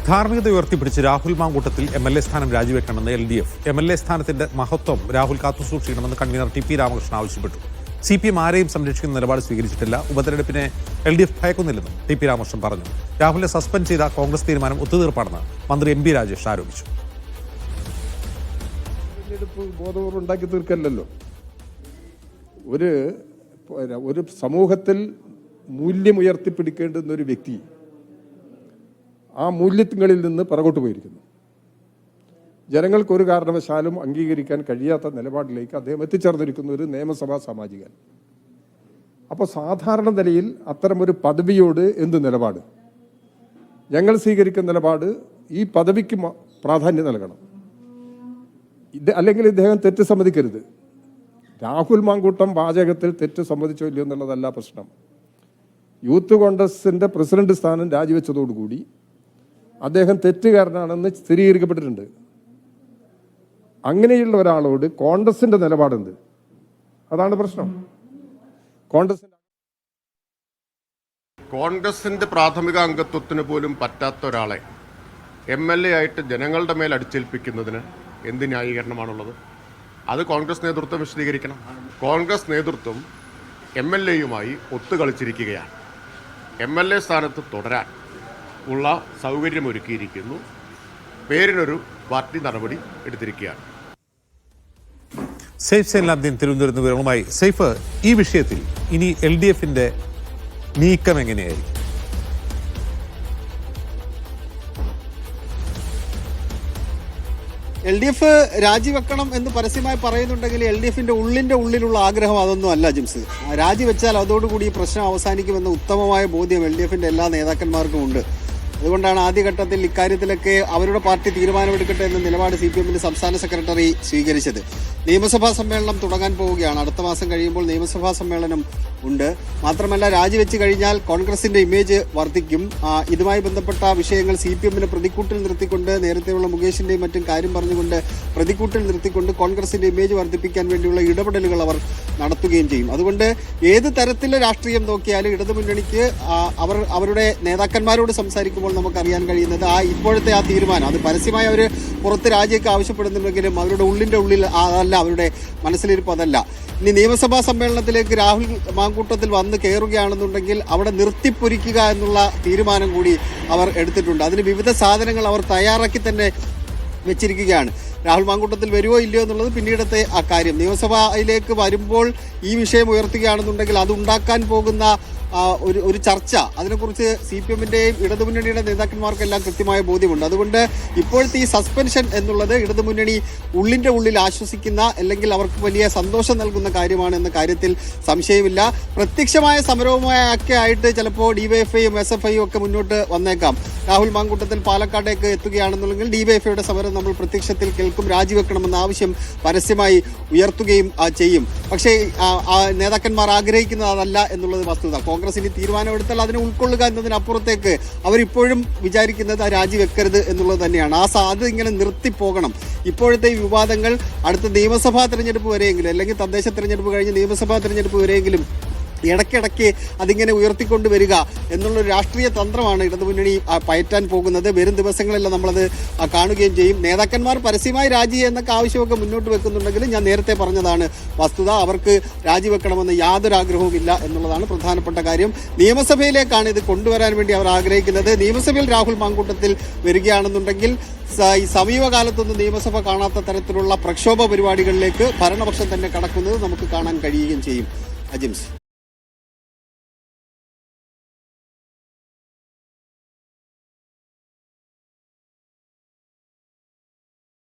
ധാർമ്മികത ഉയർത്തിപ്പിടിച്ച് രാഹുൽ മാങ്കൂട്ടത്തിൽ MLA സ്ഥാനം രാജിവെക്കണമെന്ന് LDF. MLA സ്ഥാനത്തിന്റെ മഹത്വം രാഹുൽ കാത്തുസൂക്ഷിക്കണമെന്ന് കൺവീനർ TP രാമകൃഷ്ണൻ ആവശ്യപ്പെട്ടു. CPM ആരെയും സംരക്ഷിക്കുന്ന നിലപാട് സ്വീകരിച്ചിട്ടില്ല. ഉപതെരഞ്ഞെടുപ്പിനെ LDF ഭയക്കുന്നില്ലെന്നും TP രാമകൃഷ്ണൻ പറഞ്ഞു. രാഹുലിനെ സസ്പെൻഡ് ചെയ്ത കോൺഗ്രസ് തീരുമാനം ഒത്തുതീർപ്പാണെന്ന് മന്ത്രി MP രാജേഷ് ആരോപിച്ചു. ബോധപൂർവ്വം ഉണ്ടാക്കി തീർക്കല്ലോ. ഒരു സമൂഹത്തിൽ മൂല്യം ഉയർത്തിപ്പിടിക്കേണ്ടുന്ന ഒരു വ്യക്തി ആ മൂല്യങ്ങളിൽ നിന്ന് പുറകോട്ട് പോയിരിക്കുന്നു. ജനങ്ങൾക്ക് ഒരു കാരണവശാലും അംഗീകരിക്കാൻ കഴിയാത്ത നിലപാടിലേക്ക് അദ്ദേഹം എത്തിച്ചേർന്നിരിക്കുന്ന ഒരു നിയമസഭാ സാമാജികൻ. അപ്പോൾ സാധാരണ നിലയിൽ അത്തരമൊരു പദവിയോട് എന്ത് നിലപാട്? ഞങ്ങൾ സ്വീകരിക്കുന്ന നിലപാട് ഈ പദവിക്ക് പ്രാധാന്യം നൽകണം. അല്ലെങ്കിൽ ഇദ്ദേഹം തെറ്റ് സമ്മതിക്കരുത്. രാഹുൽ മാങ്കൂട്ടം വാചകത്തിൽ തെറ്റ് സമ്മതിച്ചോ ഇല്ലയോ എന്നുള്ളതല്ല പ്രശ്നം. യൂത്ത് കോൺഗ്രസിന്റെ പ്രസിഡന്റ് സ്ഥാനം രാജിവെച്ചതോടുകൂടി അദ്ദേഹം തെറ്റുകാരനാണെന്ന് സ്ഥിരീകരിക്കപ്പെട്ടിട്ടുണ്ട്. അങ്ങനെയുള്ള ഒരാളോട് കോൺഗ്രസിന്റെ നിലപാടെന്ത്? അതാണ് പ്രശ്നം. കോൺഗ്രസിന്റെ പ്രാഥമിക അംഗത്വത്തിന് പോലും പറ്റാത്ത ഒരാളെ MLA ആയിട്ട് ജനങ്ങളുടെ മേൽ അടിച്ചേൽപ്പിക്കുന്നതിന് എന്ത് ന്യായീകരണമാണുള്ളത്? അത് കോൺഗ്രസ് നേതൃത്വം വിശദീകരിക്കണം. കോൺഗ്രസ് നേതൃത്വം MLAയുമായി ഒത്തുകളിച്ചിരിക്കുകയാണ്. MLA സ്ഥാനത്ത് തുടരാൻ ഉള്ള സൗകര്യമൊരുക്കിയിരിക്കുന്നു. പേരിനൊരു പാർട്ടി നടപടി എടുത്തിരിക്കുകയാണ്. സെയ്ഫ് സൈനുലാബ്ദീൻ തിരുവനന്തപുരത്ത് വിവരങ്ങളുമായി. സെയ്ഫ്, ഈ വിഷയത്തിൽ ഇനി LDFന്റെ നീക്കം എങ്ങനെയായിരിക്കും? LDF രാജിവെക്കണം എന്ന് പരസ്യമായി പറയുന്നുണ്ടെങ്കിൽ LDFന്റെ ഉള്ളിലുള്ള ആഗ്രഹം അതൊന്നും അല്ല ജിംസ്. രാജിവെച്ചാൽ അതോടുകൂടി ഈ പ്രശ്നം അവസാനിക്കുമെന്ന ഉത്തമമായ ബോധ്യം LDFന്റെ എല്ലാ നേതാക്കന്മാർക്കും ഉണ്ട്. അതുകൊണ്ടാണ് ആദ്യഘട്ടത്തിൽ ഇക്കാര്യത്തിലൊക്കെ അവരുടെ പാർട്ടി തീരുമാനമെടുക്കട്ടെ എന്ന നിലപാട് CPMന്റെ സംസ്ഥാന സെക്രട്ടറി സ്വീകരിച്ചത്. നിയമസഭാ സമ്മേളനം തുടങ്ങാൻ പോവുകയാണ്. അടുത്ത മാസം കഴിയുമ്പോൾ നിയമസഭാ സമ്മേളനം ഉണ്ട്. മാത്രമല്ല, രാജിവെച്ച് കഴിഞ്ഞാൽ കോൺഗ്രസിന്റെ ഇമേജ് വർദ്ധിക്കും. ഇതുമായി ബന്ധപ്പെട്ട വിഷയങ്ങൾ CPMനെ പ്രതിക്കൂട്ടിൽ നിർത്തിക്കൊണ്ട്, നേരത്തെയുള്ള മുകേഷിന്റെയും മറ്റും കാര്യം പറഞ്ഞുകൊണ്ട് പ്രതിക്കൂട്ടിൽ നിർത്തിക്കൊണ്ട് കോൺഗ്രസിന്റെ ഇമേജ് വർദ്ധിപ്പിക്കാൻ വേണ്ടിയുള്ള ഇടപെടലുകൾ അവർ നടത്തുകയും ചെയ്യും. അതുകൊണ്ട് ഏത് തരത്തിലെ രാഷ്ട്രീയം നോക്കിയാലും ഇടതുമുന്നണിക്ക് അവരുടെ നേതാക്കന്മാരോട് സംസാരിക്കുമ്പോൾ നമുക്കറിയാൻ കഴിയുന്നത് ഇപ്പോഴത്തെ ആ തീരുമാനം, അത് പരസ്യമായി അവർ പുറത്ത് രാജിയൊക്കെ ആവശ്യപ്പെടുന്നുണ്ടെങ്കിലും അവരുടെ ഉള്ളിൽ അതല്ല, അവരുടെ മനസ്സിലിരിപ്പ് അതല്ല. ഇനി നിയമസഭാ സമ്മേളനത്തിലേക്ക് രാഹുൽ മാങ്കൂട്ടത്തിൽ വന്ന് കയറുകയാണെന്നുണ്ടെങ്കിൽ അവിടെ നിർത്തിപ്പൊരിക്കുക എന്നുള്ള തീരുമാനം കൂടി അവർ എടുത്തിട്ടുണ്ട്. അതിന് വിവിധ സാധനങ്ങൾ അവർ തയ്യാറാക്കി തന്നെ വെച്ചിരിക്കുകയാണ്. രാഹുൽ മാങ്കൂട്ടത്തിൽ വരുമോ ഇല്ലയോ എന്നുള്ളത് പിന്നീടത്തെ ആ കാര്യം. നിയമസഭയിലേക്ക് വരുമ്പോൾ ഈ വിഷയം ഉയർത്തുകയാണെന്നുണ്ടെങ്കിൽ അതുണ്ടാക്കാൻ പോകുന്ന ഒരു ചർച്ച, അതിനെക്കുറിച്ച് CPMന്റെയും ഇടതുമുന്നണിയുടെ നേതാക്കന്മാർക്കെല്ലാം കൃത്യമായ ബോധ്യമുണ്ട്. അതുകൊണ്ട് ഇപ്പോഴത്തെ ഈ സസ്പെൻഷൻ എന്നുള്ളത് ഇടതുമുന്നണി ഉള്ളിൽ ആശ്വസിക്കുന്ന, അല്ലെങ്കിൽ അവർക്ക് വലിയ സന്തോഷം നൽകുന്ന കാര്യമാണ് എന്ന കാര്യത്തിൽ സംശയമില്ല. പ്രത്യക്ഷമായ സമരവുമൊക്കെ ആയിട്ട് ചിലപ്പോൾ DYFIയും SFIയും ഒക്കെ മുന്നോട്ട് വന്നേക്കാം. രാഹുൽ മാങ്കൂട്ടത്തിൽ പാലക്കാടേക്ക് എത്തുകയാണെന്നുണ്ടെങ്കിൽ DYFIയുടെ സമരം നമ്മൾ പ്രത്യക്ഷത്തിൽ കേൾക്കും. രാജിവെക്കണമെന്ന ആവശ്യം പരസ്യമായി ഉയർത്തുകയും ചെയ്യും. പക്ഷേ നേതാക്കന്മാർ ആഗ്രഹിക്കുന്നത് അതല്ല എന്നുള്ളത് വസ്തുത. കോൺഗ്രസിന് തീരുമാനമെടുത്താൽ അതിനെ ഉൾക്കൊള്ളുക എന്നതിനപ്പുറത്തേക്ക് അവരിപ്പോഴും വിചാരിക്കുന്നത് രാജിവെക്കരുത് എന്നുള്ളത് തന്നെയാണ്. അത് ഇങ്ങനെ നിർത്തിപ്പോകണം. ഇപ്പോഴത്തെ ഈ വിവാദങ്ങൾ അടുത്ത നിയമസഭാ തെരഞ്ഞെടുപ്പ് വരെയെങ്കിലും, അല്ലെങ്കിൽ തദ്ദേശ തെരഞ്ഞെടുപ്പ് കഴിഞ്ഞ് നിയമസഭാ തെരഞ്ഞെടുപ്പ് വരെയെങ്കിലും ഇടയ്ക്കിടയ്ക്ക് അതിങ്ങനെ ഉയർത്തിക്കൊണ്ട് വരിക എന്നുള്ളൊരു രാഷ്ട്രീയ തന്ത്രമാണ് ഇടതുമുന്നണി പയറ്റാൻ പോകുന്നത്. വരും ദിവസങ്ങളെല്ലാം നമ്മളത് കാണുകയും ചെയ്യും. നേതാക്കന്മാർ പരസ്യമായി രാജി എന്നൊക്കെ ആവശ്യമൊക്കെ മുന്നോട്ട് വെക്കുന്നുണ്ടെങ്കിലും ഞാൻ നേരത്തെ പറഞ്ഞതാണ് വസ്തുത. അവർക്ക് രാജിവെക്കണമെന്ന് യാതൊരു ആഗ്രഹവും ഇല്ല എന്നുള്ളതാണ് പ്രധാനപ്പെട്ട കാര്യം. നിയമസഭയിലേക്കാണ് ഇത് കൊണ്ടുവരാൻ വേണ്ടി അവർ ആഗ്രഹിക്കുന്നത്. നിയമസഭയിൽ രാഹുൽ മാങ്കൂട്ടത്തിൽ വരികയാണെന്നുണ്ടെങ്കിൽ ഈ സമീപകാലത്തൊന്നും നിയമസഭ കാണാത്ത തരത്തിലുള്ള പ്രക്ഷോഭ പരിപാടികളിലേക്ക് ഭരണപക്ഷം തന്നെ കടക്കുന്നത് നമുക്ക് കാണാൻ കഴിയുകയും ചെയ്യും. അജിംസ്.